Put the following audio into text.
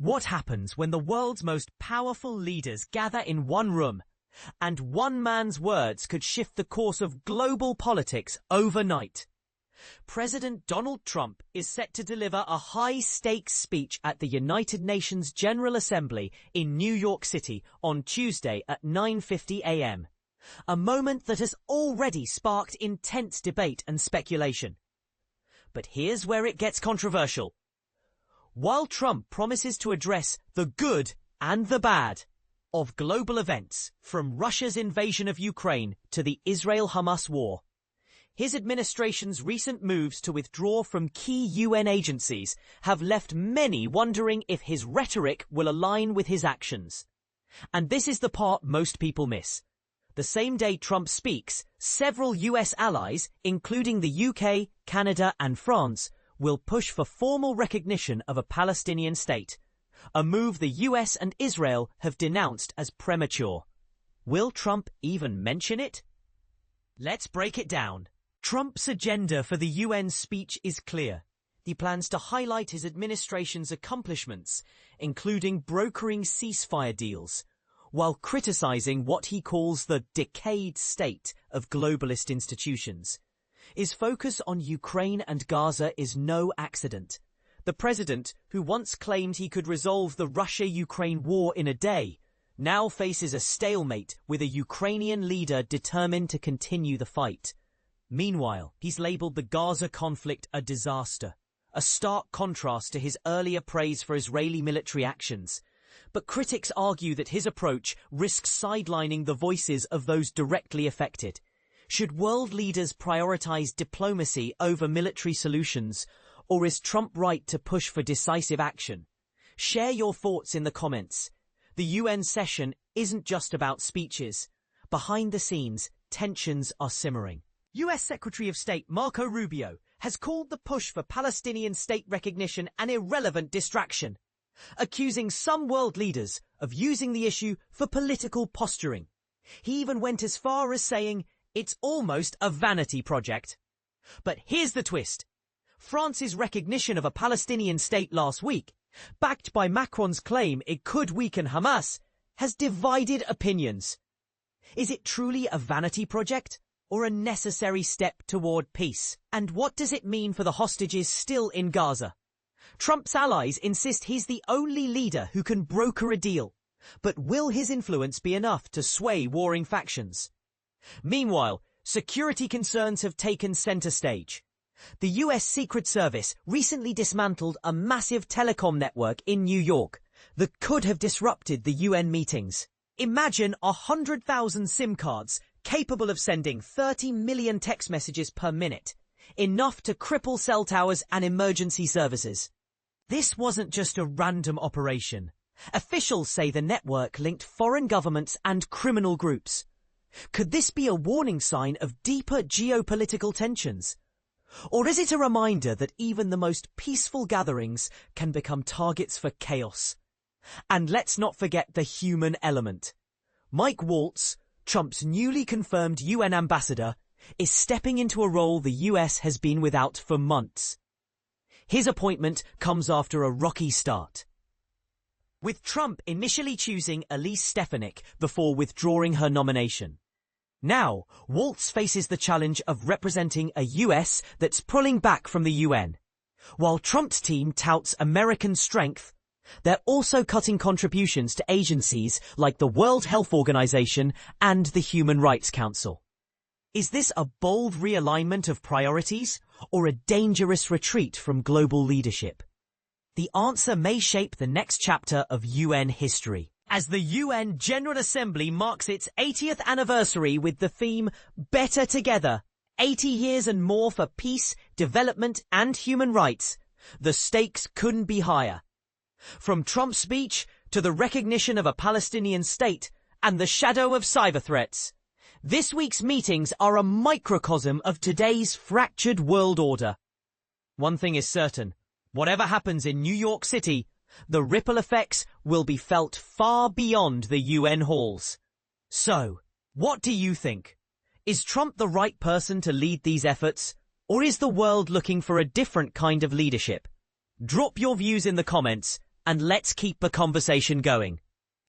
What happens when the world's most powerful leaders gather in one room, and one man's words could shift the course of global politics overnight? President Donald Trump is set to deliver a high-stakes speech at the United Nations General Assembly in New York City on Tuesday at 9:50 a.m. A moment that has already sparked intense debate and speculation. But here's where it gets controversial. While Trump promises to address the good and the bad of global events, from Russia's invasion of Ukraine to the Israel-Hamas war, his administration's recent moves to withdraw from key UN agencies have left many wondering if his rhetoric will align with his actions. And this is the part most people miss. The same day Trump speaks, several US allies, including the UK, Canada and France, will push for formal recognition of a Palestinian state, a move the US and Israel have denounced as premature. Will Trump even mention it? Let's break it down. Trump's agenda for the UN speech is clear. He plans to highlight his administration's accomplishments, including brokering ceasefire deals, while criticizing what he calls the decayed state of globalist institutions. His focus on Ukraine and Gaza is no accident. The president, who once claimed he could resolve the Russia-Ukraine war in a day, now faces a stalemate with a Ukrainian leader determined to continue the fight. Meanwhile, he's labeled the Gaza conflict a disaster, a stark contrast to his earlier praise for Israeli military actions. But critics argue that his approach risks sidelining the voices of those directly affected. Should world leaders prioritize diplomacy over military solutions, or is Trump right to push for decisive action? Share your thoughts in the comments. The UN session isn't just about speeches. Behind the scenes, tensions are simmering. US Secretary of State Marco Rubio has called the push for Palestinian state recognition an irrelevant distraction, accusing some world leaders of using the issue for political posturing. He even went as far as saying it's almost a vanity project. But here's the twist. France's recognition of a Palestinian state last week, backed by Macron's claim it could weaken Hamas, has divided opinions. Is it truly a vanity project, or a necessary step toward peace? And what does it mean for the hostages still in Gaza? Trump's allies insist he's the only leader who can broker a deal. But will his influence be enough to sway warring factions? Meanwhile, security concerns have taken center stage. The US Secret Service recently dismantled a massive telecom network in New York that could have disrupted the UN meetings. Imagine 100,000 SIM cards capable of sending 30 million text messages per minute, enough to cripple cell towers and emergency services. This wasn't just a random operation. Officials say the network linked foreign governments and criminal groups. Could this be a warning sign of deeper geopolitical tensions? Or is it a reminder that even the most peaceful gatherings can become targets for chaos? And let's not forget the human element. Mike Waltz, Trump's newly confirmed UN ambassador, is stepping into a role the US has been without for months. His appointment comes after a rocky start, with Trump initially choosing Elise Stefanik before withdrawing her nomination. Now, Waltz faces the challenge of representing a US that's pulling back from the UN. While Trump's team touts American strength, they're also cutting contributions to agencies like the World Health Organization and the Human Rights Council. Is this a bold realignment of priorities, or a dangerous retreat from global leadership? The answer may shape the next chapter of UN history, as the UN General Assembly marks its 80th anniversary with the theme Better Together, 80 years and more for peace, development and human rights. The stakes couldn't be higher. From Trump's speech to the recognition of a Palestinian state and the shadow of cyber threats, this week's meetings are a microcosm of today's fractured world order. One thing is certain. Whatever happens in New York City, the ripple effects will be felt far beyond the UN halls. So, what do you think? Is Trump the right person to lead these efforts, or is the world looking for a different kind of leadership? Drop your views in the comments, and let's keep the conversation going.